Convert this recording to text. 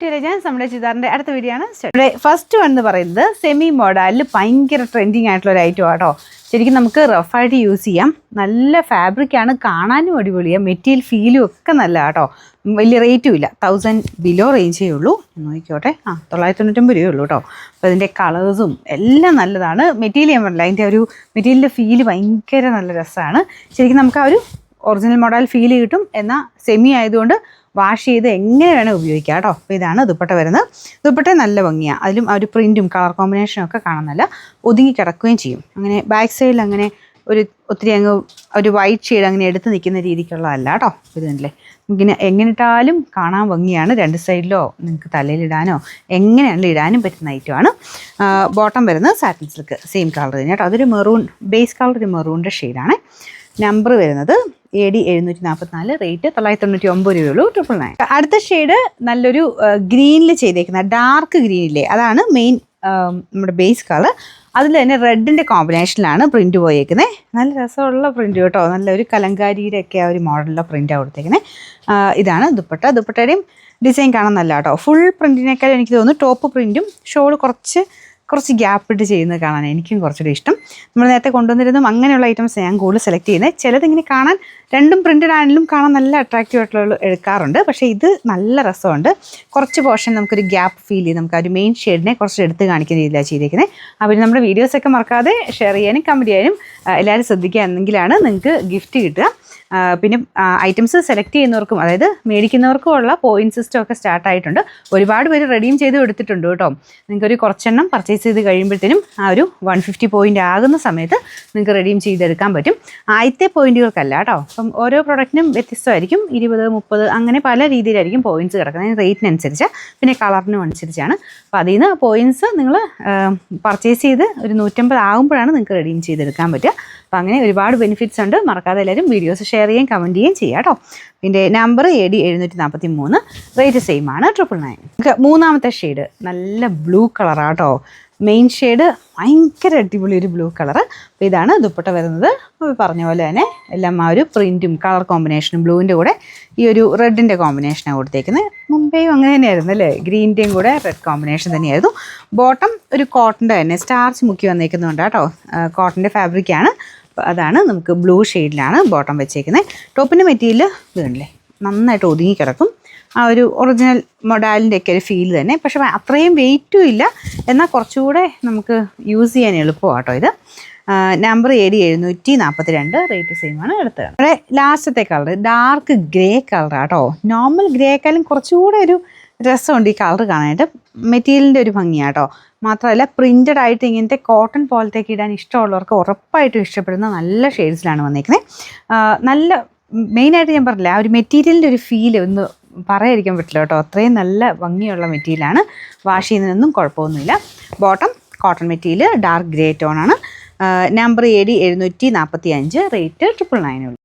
ഞാൻ നമ്മുടെ ചുരിദാറിൻ്റെ അടുത്ത വീഡിയോ ആണ്. ഫസ്റ്റ് വൺ എന്ന് പറയുന്നത് സെമി മോഡലിൽ ഭയങ്കര ട്രെൻഡിങ് ആയിട്ടുള്ള ഒരു ഐറ്റം ആട്ടോ. ശരിക്കും നമുക്ക് റഫായിട്ട് യൂസ് ചെയ്യാം. നല്ല ഫാബ്രിക്കാണ്, കാണാനും അടിപൊളിയാണ്, മെറ്റീരിയൽ ഫീലും ഒക്കെ നല്ല കേട്ടോ. വലിയ റേറ്റും ഇല്ല, 1000 ബിലോ റേഞ്ചേ ഉള്ളൂ. നോക്കിക്കോട്ടെ, 999 രൂപയേ ഉള്ളൂ കേട്ടോ. അപ്പോൾ അതിൻ്റെ കളേഴ്സും എല്ലാം നല്ലതാണ്. മെറ്റീരിയൽ ഞാൻ പറഞ്ഞില്ല, അതിൻ്റെ ഒരു മെറ്റീരിയലിൻ്റെ ഫീല് ഭയങ്കര നല്ല രസമാണ്. ശരിക്കും നമുക്ക് ആ ഒരു ഒറിജിനൽ മോഡൽ ഫീൽ കിട്ടും. എന്നാൽ സെമി ആയതുകൊണ്ട് വാഷ് ചെയ്ത് എങ്ങനെ വേണേൽ ഉപയോഗിക്കാം കേട്ടോ. അപ്പോൾ ഇതാണ് ദുപ്പട്ട വരുന്നത്. ദുപ്പട്ട നല്ല ഭംഗിയാണ്, അതിലും ആ ഒരു പ്രിൻറ്റും കളർ കോമ്പിനേഷനും ഒക്കെ കാണാൻ നല്ല ഒതുങ്ങി കിടക്കുകയും ചെയ്യും. അങ്ങനെ ബാക്ക് സൈഡിൽ അങ്ങനെ ഒത്തിരി അങ്ങ് ഒരു വൈറ്റ് ഷെയ്ഡ് അങ്ങനെ എടുത്ത് നിൽക്കുന്ന രീതിക്കുള്ളതല്ല കേട്ടോ. ഇതല്ലേ, നമുക്കിങ്ങനെ എങ്ങനെ ഇട്ടാലും കാണാൻ ഭംഗിയാണ്. രണ്ട് സൈഡിലോ നിങ്ങൾക്ക് തലയിലിടാനോ എങ്ങനെയാണെങ്കിലും ഇടാനും പറ്റുന്ന ഐറ്റമാണ്. ബോട്ടം വരുന്നത് സാറ്റിൻ സിൽക്ക് സെയിം കളർ തന്നെ കേട്ടോ. അതൊരു മെറൂൺ ബേസ് കളർ, ഒരു മെറൂണിൻ്റെ ഷെയ്ഡാണ്. നമ്പർ വരുന്നത് AD 744, റേറ്റ് 999 രൂപയുള്ളൂ. 999. അടുത്ത ഷെയ്ഡ് നല്ലൊരു ഗ്രീനിൽ ചെയ്തേക്കുന്ന ഡാർക്ക് ഗ്രീനില്ലേ, അതാണ് മെയിൻ നമ്മുടെ ബേസ് കളർ. അതിൽ തന്നെ റെഡിൻ്റെ കോമ്പിനേഷനിലാണ് പ്രിൻറ്റ് പോയേക്കുന്നത്. നല്ല രസമുള്ള പ്രിൻറ്റ് കേട്ടോ. നല്ലൊരു കലങ്കാരിയുടെ ഒക്കെ ആ ഒരു മോഡലിലെ പ്രിൻറ്റാണ് കൊടുത്തേക്കുന്നത്. ഇതാണ് ദുപ്പട്ട. ദുപ്പട്ടയുടെയും ഡിസൈൻ കാണാൻ നല്ല കേട്ടോ. ഫുൾ പ്രിൻറ്റിനേക്കാൾ എനിക്ക് തോന്നുന്നു ടോപ്പ് പ്രിൻറ്റും ഷോൾ കുറച്ച് ഗ്യാപ്പ് ഇട്ട് ചെയ്യുന്നത് കാണാൻ എനിക്കും കുറച്ചുകൂടി ഇഷ്ടം. നമ്മൾ നേരത്തെ കൊണ്ടുവന്നിരുന്നതും അങ്ങനെയുള്ള ഐറ്റംസ് ഞാൻ കൂടുതൽ സെലക്ട് ചെയ്യുന്നത്. ചിലതിങ്ങനെ കാണാൻ രണ്ടും പ്രിൻറ്റഡ് ആണെങ്കിലും കാണാൻ നല്ല അട്രാക്റ്റീവ് ആയിട്ടുള്ള എടുക്കാറുണ്ട്. പക്ഷേ ഇത് നല്ല രസമുണ്ട്. കുറച്ച് പോർഷൻ നമുക്കൊരു ഗ്യാപ്പ് ഫീൽ ചെയ്ത് നമുക്ക് ആ ഒരു മെയിൻ ഷെയ്ഡിനെ കുറച്ച് എടുത്ത് കാണിക്കുന്ന രീതിയിലാണ് ചെയ്തേക്കുന്നത്. അപ്പോൾ നമ്മുടെ വീഡിയോസൊക്കെ മറക്കാതെ ഷെയർ ചെയ്യാനും കമൻറ്റ് ചെയ്യാനും എല്ലാവരും ശ്രദ്ധിക്കുക. എന്നെങ്കിലാണ് നിങ്ങൾക്ക് ഗിഫ്റ്റ് കിട്ടുക. പിന്നെ ഐറ്റംസ് സെലക്ട് ചെയ്യുന്നവർക്കും അതായത് മേടിക്കുന്നവർക്കും ഉള്ള പോയിൻറ്റ് സിസ്റ്റം ഒക്കെ സ്റ്റാർട്ടായിട്ടുണ്ട്. ഒരുപാട് പേര് റെഡീം ചെയ്ത് എടുത്തിട്ടുണ്ട് കേട്ടോ. നിങ്ങൾക്കൊരു കുറച്ചെണ്ണം പർച്ചേസ് ചെയ്ത് കഴിയുമ്പോഴത്തേനും ആ ഒരു 150 പോയിൻ്റ് ആകുന്ന സമയത്ത് നിങ്ങൾക്ക് റെഡീം ചെയ്തെടുക്കാൻ പറ്റും. ആദ്യത്തെ പോയിൻറ്റുകൾക്കല്ല കേട്ടോ. അപ്പം ഓരോ പ്രൊഡക്റ്റിനും വ്യത്യസ്തമായിരിക്കും. 20, 30 അങ്ങനെ പല രീതിയിലായിരിക്കും പോയിൻറ്റ്സ് കിടക്കുന്നത്. റേറ്റിനനുസരിച്ച് പിന്നെ കളറിനും അനുസരിച്ചാണ്. അപ്പോൾ അതിൽ നിന്ന് പോയിൻറ്റ്സ് നിങ്ങൾ പർച്ചേസ് ചെയ്ത് ഒരു 150 ആകുമ്പോഴാണ് നിങ്ങൾക്ക് റെഡീം ചെയ്തെടുക്കാൻ പറ്റുക. അപ്പോൾ അങ്ങനെ ഒരുപാട് ബെനിഫിറ്റ്സ് ഉണ്ട്. മറക്കാതെ എല്ലാവരും വീഡിയോസ് ഷെയർ ചെയ്യുകയും കമൻറ്റ് ചെയ്യുകയും ചെയ്യാം കേട്ടോ. പിന്നെ നമ്പർ AD 743, റേറ്റ് സെയിം ആണ്. 999. മൂന്നാമത്തെ ഷെയ്ഡ് നല്ല ബ്ലൂ കളറാണ് കേട്ടോ. മെയിൻ ഷെയ്ഡ് ഭയങ്കര അടിപൊളി ഒരു ബ്ലൂ കളറ്. അപ്പോൾ ഇതാണ് ദുപ്പട്ട വരുന്നത്. പറഞ്ഞ പോലെ തന്നെ എല്ലാം ആ ഒരു പ്രിൻറ്റും കളർ കോമ്പിനേഷനും ബ്ലൂവിൻ്റെ കൂടെ ഈ ഒരു റെഡിൻ്റെ കോമ്പിനേഷനാണ് കൊടുത്തേക്കുന്നത്. മുമ്പേയും അങ്ങനെ തന്നെയായിരുന്നു അല്ലേ, ഗ്രീൻ്റെയും കൂടെ റെഡ് കോമ്പിനേഷൻ തന്നെയായിരുന്നു. ബോട്ടം ഒരു കോട്ടൻ്റെ തന്നെ സ്റ്റാർച്ച് മുക്കി വന്നേക്കുന്നുണ്ട് കേട്ടോ. കോട്ടൻ്റെ ഫാബ്രിക്കാണ്. അതാണ് നമുക്ക് ബ്ലൂ ഷെയ്ഡിലാണ് ബോട്ടം വെച്ചേക്കുന്നത്. ടോപ്പിൻ്റെ മെറ്റീരിയൽ ഇതുണ്ടല്ലേ, നന്നായിട്ട് ഒതുങ്ങി കിടക്കും. ആ ഒരു ഒറിജിനൽ മൊഡാലിൻ്റെ ഒക്കെ ഒരു ഫീൽ തന്നെ. പക്ഷേ അത്രയും വെയിറ്റും ഇല്ല, എന്നാൽ കുറച്ചുകൂടെ നമുക്ക് യൂസ് ചെയ്യാൻ എളുപ്പമാണ് കേട്ടോ ഇത്. നമ്പർ AD 742, റേറ്റ് സെയിം ആണ്. അടുത്തത് നമ്മുടെ ലാസ്റ്റത്തെ കളർ ഡാർക്ക് ഗ്രേ കളറാണ് കേട്ടോ. നോർമൽ ഗ്രേക്കാളും കുറച്ചുകൂടെ ഒരു രസമുണ്ട് ഈ കളർ കാണാനായിട്ട്. മെറ്റീരിയലിൻ്റെ ഒരു ഭംഗിയാണ് കേട്ടോ. മാത്രമല്ല പ്രിൻറ്റഡ് ആയിട്ട് ഇങ്ങനത്തെ കോട്ടൺ പോലത്തേക്ക് ഇടാൻ ഇഷ്ടമുള്ളവർക്ക് ഉറപ്പായിട്ടും ഇഷ്ടപ്പെടുന്ന നല്ല ഷെയ്ഡ്സിലാണ് വന്നേക്കുന്നത്. നല്ല മെയിനായിട്ട് ഞാൻ പറഞ്ഞില്ല, ആ ഒരു മെറ്റീരിയലിൻ്റെ ഒരു ഫീൽ ഒന്ന് പറയാതിരിക്കാൻ പറ്റില്ല കേട്ടോ. അത്രയും നല്ല ഭംഗിയുള്ള മെറ്റീരിയലാണ്. വാഷ് ചെയ്യുന്നതിനൊന്നും കുഴപ്പമൊന്നുമില്ല. Bottom cotton material, dark grey ടോണാണ്. Number AD 745, rate 999.